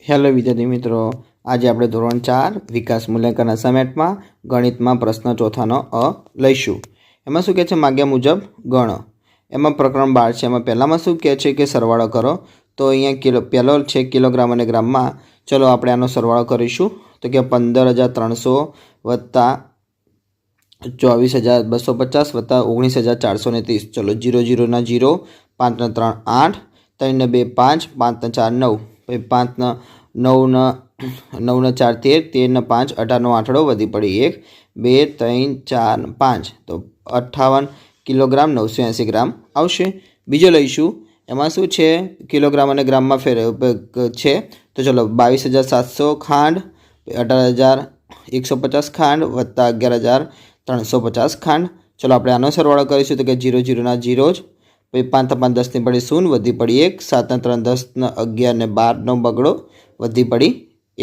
Hello વિદ્યાર્થી મિત્રો, આજે આપણે ધોરણ 4 વિકાસ મૂલ્યાંકન અસાઇનમેન્ટમાં ગણિતમાં પ્રશ્ન ચોથાનો અ લઈશું। એમાં શું કહે છે, માગ્યા મુજબ ગણો। એમાં પ્રકરણ 12 છે। એમાં પહેલામાં શું કહે છે કે સરવાળો કરો। તો અહીંયા પહેલો છે કિલોગ્રામ અને ગ્રામમાં। ચલો આપણે આનો સરવાળો કરીશું। તો કે 15,300 વત્તા 24,250 વત્તા 19,430। ચલો 0 0 ના 0, 5 ના 3 8, 3 ને 2 5, 5 ને 4 9, પછી 5 ના 9 ના 9 ના 4 13, 13 ના 5 18 નો આંકડો વધી પડી 1 2 3 4 5, તો 58 કિલોગ્રામ 980 ગ્રામ આવશે। બીજો લઈશું। એમાં શું છે, કિલોગ્રામ અને ગ્રામમાં ફેર છે। તો ચલો 22,700 ખાંડ, 18,150 ખાંડ વત્તા 11,350 ખાંડ। ચલો આપણે આનો સરવાળો કરીશું। તો કે 0 0 ના 0 જ, પછી 5 5 10 ની પડી 0 વધી પડી 1, 7 ના 3 10 ને 11 ને 12 નો બગડો વધી પડી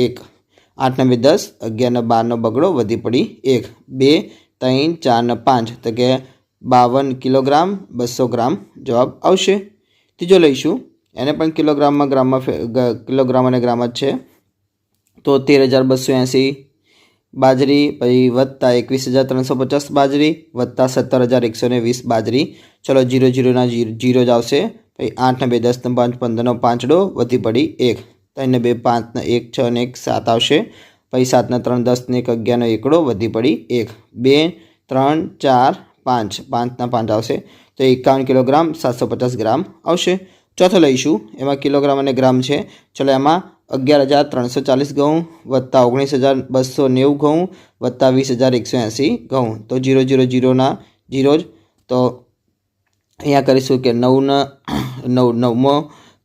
1, 8 ને 2 10, 11 ને 12 નો બગડો વધી પડી 1, 2 3 4 ને 5, તો કે 52 કિલોગ્રામ 200 ગ્રામ જવાબ આવશે। ત્રીજો લઈશું। એને પણ કિલોગ્રામમાં ગ્રામમાં કિલોગ્રામ અને ગ્રામ જ છે। તો 13,280 બાજરી, પછી વત્તા 21,350 બાજરી વત્તા 17,120 બાજરી। ચલો 0 0 ના 0 જ આવશે। પછી 8 ને 2 10 ને 5 15 નો પાંચડો વધી પડી 1, 3 ને 2 5 ને 1 6 ને 1 7 આવશે। પછી 7 ને 3 10 ને 1 11 નો એકડો વધી પડી 1, 2 3 4 5, 5 ના 5 આવશે। તો 51 કિલોગ્રામ 750 ગ્રામ આવશે। ચોથો લઈશું। એમાં કિલોગ્રામ અને ગ્રામ છે। ચલો એમાં 11,340 ઘઉં વત્તા 19,290 ઘઉં વત્તા 20,180 ઘઉં। તો 0 0 0 ના 0 જ, તો અહીંયા કરીશું કે 9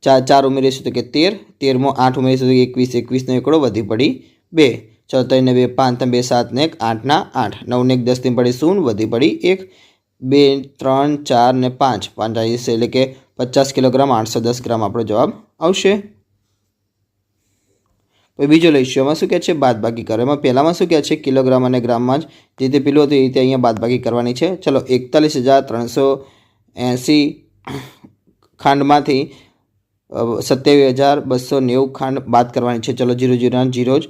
4 ઉમેરીશું તો કે 13, 13 8 ઉમેરીશું તો 21, 21 નો એકડો વધી પડી 2। ચલો 3 ને 2 5 ને 2 7 ને 1 8 ના 8, 9 ને 1 10 ની પડી 0 વધી પડી 1, 2 3 4 ને 5 5 આવી, એટલે કે 50 કિલોગ્રામ 810 ગ્રામ આપણો જવાબ આવશે। બીજો લઈશું। એમાં શું કહે છે, બાદબાકી કરો। એમાં પહેલામાં શું કહે છે, કિલોગ્રામ અને ગ્રામમાં જ જે રીતે પેલું હતું એ રીતે અહીંયા બાદબાકી કરવાની છે। ચલો 41,380 ખાંડમાંથી 27,290 ખાંડ બાદ કરવાની છે। ચલો 0 0 ના 0 જ,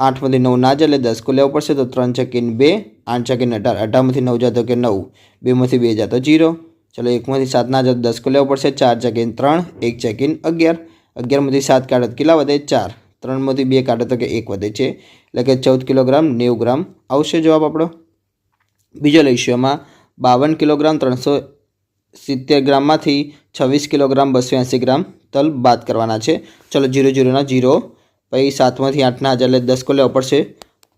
8 માંથી 9 ના જાય એટલે 10 કો લેવો પડશે। તો 3 ચકીન 2, 8 ચકીન 18, 18 માંથી 9 જાય તો કે 9, 2 માંથી 2 જાય તો 0। ચલો 1 માંથી 7 ના જાય તો 10 કો લેવો પડશે। 4 ચકીન 3, 1 ચકીન 11, 11 માંથી 7 કાઢો તો કેટલા વધે 4, 3 માંથી 2 કાઢો તો કે 1 વધે છે, એટલે કે 14 કિલોગ્રામ 90 ગ્રામ આવશે જવાબ આપણો। બીજો લઈશું। એમાં 52 કિલોગ્રામ 370 ગ્રામમાંથી 26 કિલોગ્રામ 280 ગ્રામ તલ બાદ કરવાના છે। ચલો 0 0 ના 0, પછી 7 માંથી 8 ના જાય એટલે 10 કો લેવો પડશે।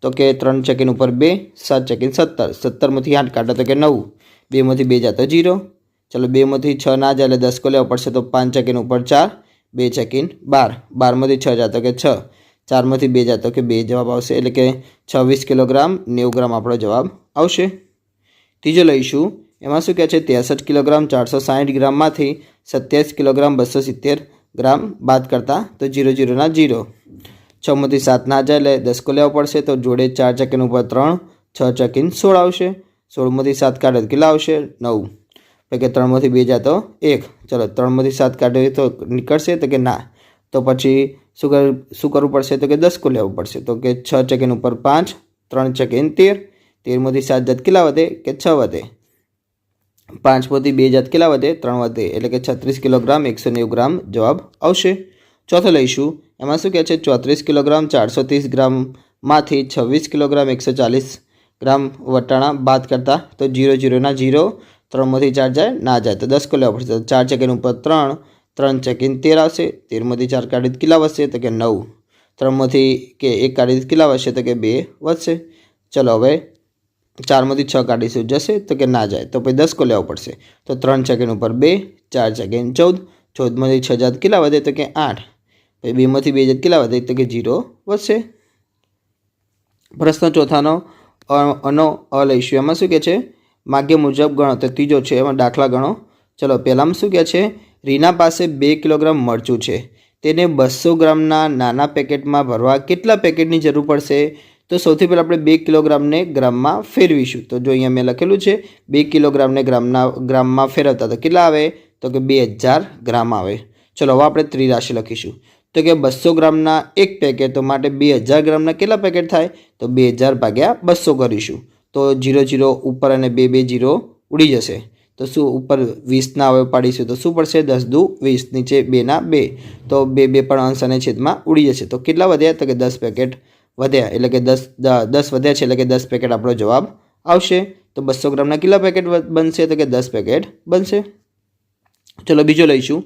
તો કે 3 ચકીન ઉપર 2, 7 ચકીન 17, 17 માંથી 8 કાઢો તો કે 9, 2 માંથી 2 જાય તો 0। ચલો 2 માંથી 6 ના જાય એટલે 10 કો લેવો પડશે। તો 5 ચકીન ઉપર 4, 2 ચકીન 12, 12 માંથી 6 જાય તો કે 6, 4 માંથી 2 જાય તો કે 2 જવાબ આવશે, એટલે કે 26 કિલોગ્રામ 90 ગ્રામ આપણો જવાબ આવશે। ત્રીજો લઈશું। એમાં શું કહે છે, 63 કિલોગ્રામ 460 ગ્રામમાંથી 27 કિલોગ્રામ 270 ગ્રામ બાદ કરતા। તો 0 0 ના 0, 6 માંથી 7 ના જાય એટલે 10 કો લેવો પડશે। તો જોડે 4 ચકીન ઉપર 3, 6 ચકીન 16 આવશે। 16 માંથી 7 કાઢે તો કેટલા આવશે 9, એટલે કે 3 માંથી 2 જાય તો 1। ચલો 3 માંથી 7 કાઢે તો નીકળશે તો કે ના, તો પછી શું કરવું પડશે, તો કે 10 કો લેવું પડશે। તો કે 6 ચકીન ઉપર 5, 3 ચકીન 13, 13 માંથી 7 જાત કેટલા વધે કે 6 વધે, 5 માંથી 2 જાત કેટલા વધે 3 વધે, એટલે કે 36 કિલોગ્રામ 190 ગ્રામ જવાબ આવશે। ચોથો લઈશું। એમાં શું કહે છે, 34 કિલોગ્રામ 430 ગ્રામમાંથી 26 કિલોગ્રામ 140 ગ્રામ વટાણા બાદ કરતા। તો 0 0 ના 0, 3 માંથી 4 જાય ના જાય તો 10 કો લેવો પડશે। તો 4 ચકીન ઉપર 3, 3 ચકીન 13 આવશે। 13 માંથી 4 કાઢી કેટલા વધશે તો કે 9, 3 માંથી કે 1 કાઢી કેટલા વધશે તો કે 2 વધશે। ચલો હવે 4 માંથી 6 કાઢીશું જશે તો કે ના જાય, તો પછી 10 કો લેવો પડશે। તો 3 ચકીન ઉપર 2, 4 ચકીન 14, 14 માંથી 6 જાત કેટલા વધે તો કે 8, પછી 2 માંથી 2 જાત કેટલા વધે તો કે 0 વધશે। પ્રશ્ન ચોથાનો અ લઈશું। એમાં શું કહે છે, માગ્ય મુજબ ગણો। તો ત્રીજો છે, એમાં દાખલા ગણો। ચલો પહેલામાં શું કહે છે, રીના પાસે 2 કિલોગ્રામ મરચું છે, તેને 200 ગ્રામના નાના પેકેટમાં ભરવા કેટલા પેકેટની જરૂર પડશે। તો સૌથી પહેલાં આપણે 2 કિલોગ્રામને ગ્રામમાં ફેરવીશું। તો જો અહીંયા મેં લખેલું છે 2 કિલોગ્રામને ગ્રામમાં ફેરવતા તો કેટલા આવે તો કે 2000 ગ્રામ આવે। ચલો હવે આપણે ત્રિરાશી લખીશું। तो कि 200 ग्रामना एक पेकेट तो माटे 2000 ग्रामना केटला पेकेट थाय तो 2000 भाग्या 200 करीशुं तो 0 0 ऊपर अने 2 2 0 उड़ी जशे तो शू ऊपर 20 ना अवयव पाड़ीशुं तो शू पड़शे 10 दू 20 नीचे 2 ना 2 तो 2 2 पण अंश अने छेदमां उड़ी जशे तो केटला वध्या तो कि 10 पेकेट वध्या एटले के 10 वध्या छे एटले के 10 पेकेट आपणो जवाब आवशे। तो 200 ग्रामना केटला पेकेट बनशे तो कि 10 पेकेट बनशे। चलो बीजो लईशुं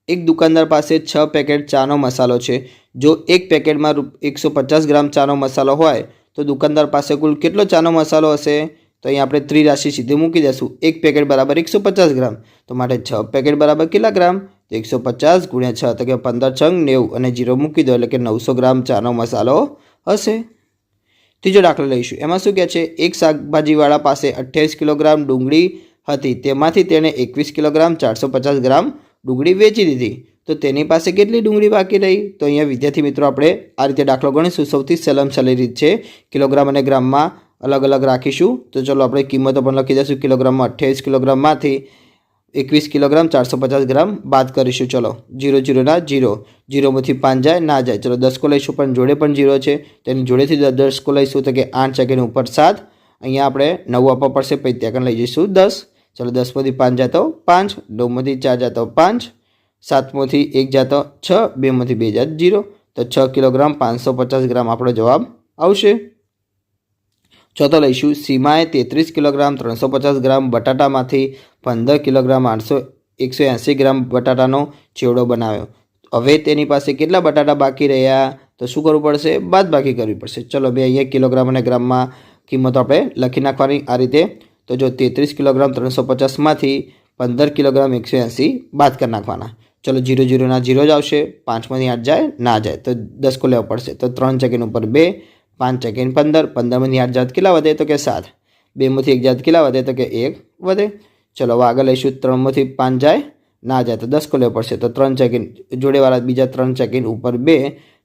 एक दुकानदार पास 6 पेकेट चानो मसालो है। जो एक पेकेट में 150 ग्राम चानो मसालो होय तो दुकानदार पास कुल केटलो चानो मसालो हशे तो अहीं आपणे त्रिराशि सीधे मूकी देशुं। एक पेकेट बराबर 150 ग्राम तो माटे 6 पेकेट बराबर केटला ग्राम तो 150 गुण्या 6 तो कि 15 छंग 90 अने 0 मूकी दो एटले के 900 ग्राम चानो मसालो हशे। तीजो दाखलो लईशुं एमां शुं कहे छे एक शाकभाजीवाळा पासे 28 किलोग्राम डूंगળી हती तेमांथी तेणे 21 किलोग्राम 450 ग्राम डूंगળી वेची दीधी तो तेनी पासे केटली डूंगળી बाकी रही तो अहींया विद्यार्थी मित्रों आपणे आ रीते दाखलो गणीशुं। सौथी सरल रीत छे किलोग्राम अने ग्राममां अलग अलग राखीशुं तो चलो आपणे किंमतो पण लखी दईशुं। किलोग्राममां 28 किलोग्राममांथी 21 किलोग्राम 450 ग्राम बाद करीशुं। चलो 0 0 ना 0 0 मांथी 5 जाए ना जाए चलो 10 को लईशुं पण जोड़े पण 0 छे तेनी जोड़ेथी 10 को लईशुं तो कि 8 सेकंड ऊपर 7 अहींया आपणे 9 आपवा पड़शे पछी त्यां कन लई जईशुं 10 चलो 10 मांथी 5 जाए तो 5 9 मांथी 4 जाए तो 5 7 मांथी 1 जाए तो 6 2 मांथी 2 जाए 0 तो 6 किलोग्राम 550 ग्राम आपणो जवाब आवशे। चौथो लईशुं सीमाए 33 किलोग्राम 350 ग्राम बटाटामांथी 15 किलोग्राम 180 ग्राम बटाटानो चेवड़ो बनाव्यो। हवे तेनी पासे केटला बटाटा बाकी रह्या तो शुं करवुं पड़शे बादबाकी करवी पड़शे। चलो बे अहींया किलोग्राम अने ग्राममां किंमत आपणे लखी नाखवानी आ रीते। तो जो 33 किलोग्राम 350 मांथी 15 किलोग्राम 180 बाद कर नाखवाना। चलो 0 0 ना 0 ज आवशे 5 मांथी 8 जाए ना जाए तो 10 को लेवा पड़शे तो 3 सेकंड ऊपर 2 5 सेकंड 15 15 मांथी 8 जात केटला वधे तो कि 7 2 मांथी 1 जात केटला वधे तो कि 1 वधे। चलो हवे आगळ लईशुं 3 मांथी 5 जाए ना जाए तो 10 को लेवा पड़शे तो 3 सेकंड जोड़ेवाळा बीजा 3 सेकंड ऊपर 2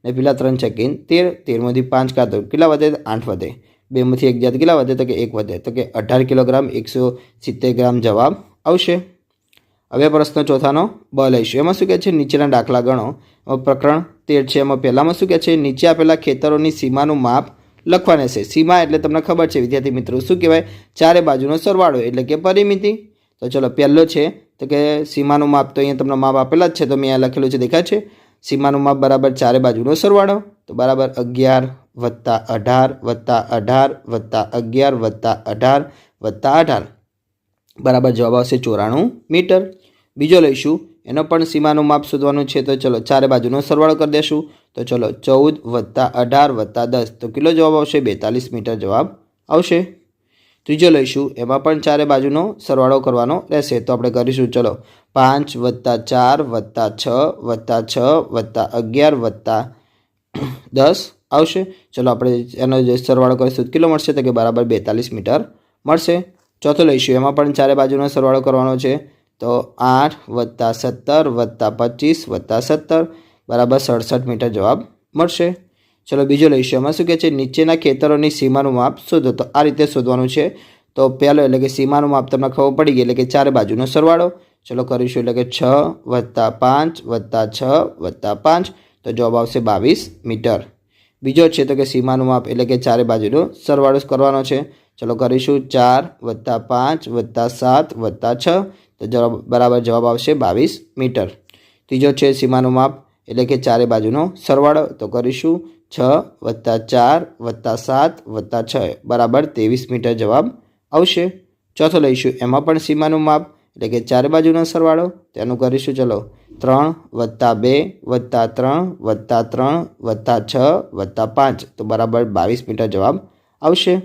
ने पेला 3 सेकंड 13 13 मांथी 5 काढो केटला वधे 8 वधे 2 मांथी 1 जात केटला वधे तो कि 1 वधे तो कि 18 किलोग्राम 170 ग्राम जवाब आवशे। हवे प्रश्न चौथानो ब लईशुं एमां शुं कहे छे नीचेना दाखला गणो। प्रकरण 13 छे एमां पहेलामां शुं कहे छे नीचे आपेला खेतरोनी सीमानुं माप लखवानुं छे। सीमा एटले तमने खबर छे विद्यार्थी मित्रों शुं कहेवाय चारे बाजुनो सरवाळो एटले के परिमिति। तो चलो पहेलो छे तो कि सीमानुं माप तो अहींया तमने माप आपेला ज छे तो मैं अहींया लखेलुं छे देखाय छे सीमानुं माप बराबर चारे बाजुनो सरवाळो तो बराबर 11 + 18 + 18 + 11 + 18 + 18 बराबर जवाब आवशे 94 मीटर। बीजो लईशुं एनो पण सीमानुं माप शोधवानुं छे तो चलो चारे बाजुनो सरवाळो कर देशुं तो चलो 14 + 18 + 10 तो किलो जवाब आवशे 42 मीटर जवाब आवशे। त्रीजो लईशुं एमां पण चारे बाजुनो सरवाळो करवानो रहेशे तो आपणे करीशुं। चलो 5 + 4 + 6 + 6 + 11 + 10 आवशे। चलो आपणे एनो जे सरवाळो करीशुं किलो मळशे तो कि बराबर 42 मीटर मळशे। चौथो लईशुं एमां पण चारे बाजुनो सरवाळो करवानो छे तो 8 + 17 + 25 + 17 बराबर 67 मीटर जवाब मळशे। चलो बीजो लईशुं एमां शुं कहे छे नीचेना खेतरोनी सीमानुं माप शोधो तो आ रीते शोधवानुं छे। तो पहेलो एटले के सीमानुं माप तमने खबर पड़ी गई एटले के चारे बाजुनो सरवाळो चलो करीशुं एटले के 6 + 5 + 6 + 5 तो जवाब आवशे 22 मीटर। बीजो छे तो कि सीमानुं माप एटले के चारे बाजुनो सरवाळो करवानो छे चलो करीशुं 4 + 5 + 7 + 6 तो जवाब बराबर जवाब आवशे 22 मीटर। तीजो छे सीमानुं माप एटले के चारे बाजुनो सरवाळो तो करीशुं 6 + 4 + 7 + 6 बराबर 23 मीटर जवाब आवशे। चौथो लईशुं एमां पण सीमानुं माप एटले के चारे बाजुनो सरवाळो तेनुं करीशुं। चलो 3 + 2 + 3 + 3 + 6 + 5 तो बराबर 22 मीटर जवाब आवशे।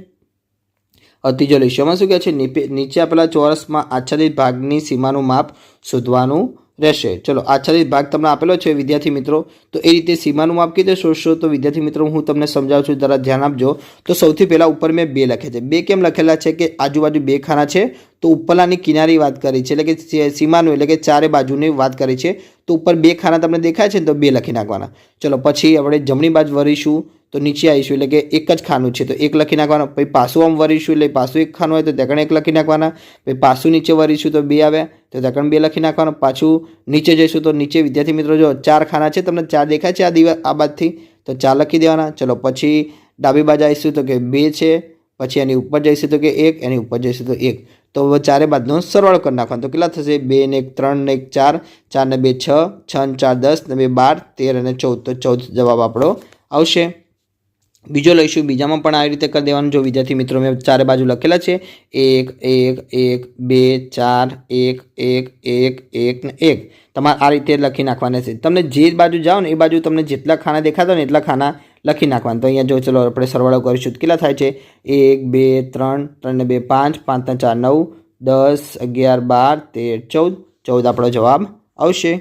तीजो लईशुं एमां शुं कहे छे नीचे आपेला ચોરસમાં आच्छादित भागनी सीमानुं माप शोधवानुं रहेशे। चलो आच्छादित भाग तमने आपेलो छे विद्यार्थी मित्रों तो ए रीते सीमानुं माप कीधे शोधशो तो विद्यार्थी मित्रों हूँ तमने समजावुं छुं जरा ध्यान आपजो। तो सौथी पहेला ऊपर मैं 2 लखे छे 2 केम लखेला छे कि आजुबाजु 2 खाना छे तो उपरलानी किनारी वात करी छे एटले के सीमानुं एटले के चारे बाजुनी वात करी छे तो ऊपर 2 खाना तमने देखाय छे तो 2 लखी नाखवाना। चलो पछी आपणे जमणी बाजु वळीशुं તો નીચે આવીશું એટલે કે એક જ ખાનું છે તો એક લખી નાખવાના. પછી પાછું આમ વરીશું એટલે પાછું એક ખાનું હોય તો ત્યાં એક લખી નાખવાના. પછી પાછું નીચે વરીશું તો 2 આવે તો ત્યાં 2 લખી નાખવાના. પાછું નીચે જઈશું તો નીચે વિદ્યાર્થી મિત્રો જો 4 ખાના છે, તમને 4 દેખાય છે આ બાજુથી તો 4 લખી દેવાના. ચલો પછી ડાબી બાજુ આવીશું તો કે 2 છે. પછી એની ઉપર જઈશું તો કે 1, એની ઉપર જઈશું તો 1. તો ચારે બાજુનો સરવાળો કરી નાખવાનો તો કેટલા થશે? 2 ને 1 3 ને 1 4, 4 ને 2 6, 6 ને 4 10 ને 2 12, 13 અને 14 તો 14 જવાબ આપણો આવશે. બીજો લઈશું. બીજામાં પણ આવી રીતે કરી દેવાનું. જો વિદ્યાર્થી મિત્રો મેં ચારે બાજુ લખેલા છે 1 1 1 2 4 1 1 1 1 ને 1. તમારે આ રીતે લખી નાખવાના છે. તમને જે બાજુ જાઓ ને એ બાજુ તમને જેટલા ખાના દેખાતા હોય ને એટલા ખાના લખી નાખવાના. તો અહીંયા જો ચલો આપણે સરવાળો કરીશું તો કેટલા થાય છે? 1 2 3, 3 ને 2 5, 5 ને 4 9, 10 11 12 13 14 આપણો જવાબ આવશે.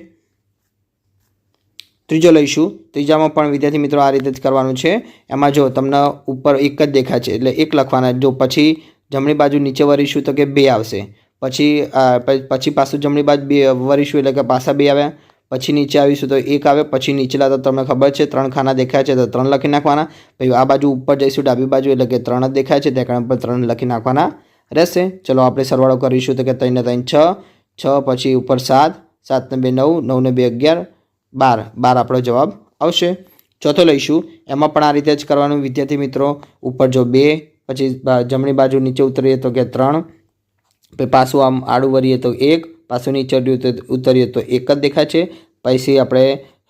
ત્રીજો લઈશું. ત્રીજામાં પણ વિદ્યાર્થી મિત્રો આ રીતે જ કરવાનું છે. એમાં જો તમને ઉપર એક જ દેખાય છે એટલે 1 લખવાના. જો પછી જમણી બાજુ નીચે વરીશું તો કે 2 આવશે. પછી પાછું જમણી બાજુ 2 વરીશું એટલે કે પાછા 2 આવ્યા. પછી નીચે આવીશું તો 1 આવે. પછી નીચેલા તો તમને ખબર છે 3 ખાના દેખાય છે તો 3 લખી નાખવાના. પછી આ બાજુ ઉપર જઈશું ડાબી બાજુ એટલે કે 3 જ દેખાય છે ત્યાં પર 3 લખી નાખવાના રહેશે. ચલો આપણે સરવાળો કરીશું તો કે 3 ને 3 6, 6 પછી ઉપર 7, 7 ને 2 9, 9 ને 2 11, 12 આપણો જવાબ આવશે. ચોથો લઈશું. એમાં પણ આ રીતે જ કરવાનું વિદ્યાર્થી મિત્રો. ઉપર જો 2, પછી જમણી બાજુ નીચે ઉતરીએ તો કે 3, પછી પાછું આમ આડું વરીએ તો 1, પાછું નીચે ઉતરીએ તો 1 જ દેખાય છે. પછી આપણે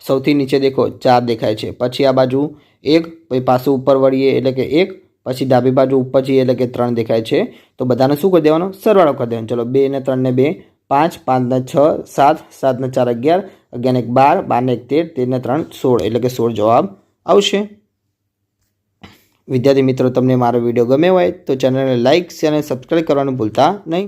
સૌથી નીચે દેખો 4 દેખાય છે. પછી આ બાજુ 1, પછી પાછું ઉપર વળીએ એટલે કે 1, પછી ડાબી બાજુ ઉપર જઈએ એટલે કે 3 દેખાય છે. તો બધાને શું કરી દેવાનો? સરવાળો કરી દેવાનો. ચલો 2 ને 3 ને 2 5, 5 ને 6 7, 7 ને 4 11, 11 ને 1 12, 12 ને 1 13, 13 ને 3 16 એટલે કે 16 જવાબ આવશે. વિદ્યાર્થી મિત્રો તમને મારો વિડીયો ગમ્યો હોય તો ચેનલને લાઇક, શેર અને સબસ્ક્રાઈબ કરવાનું ભૂલતા નહીં.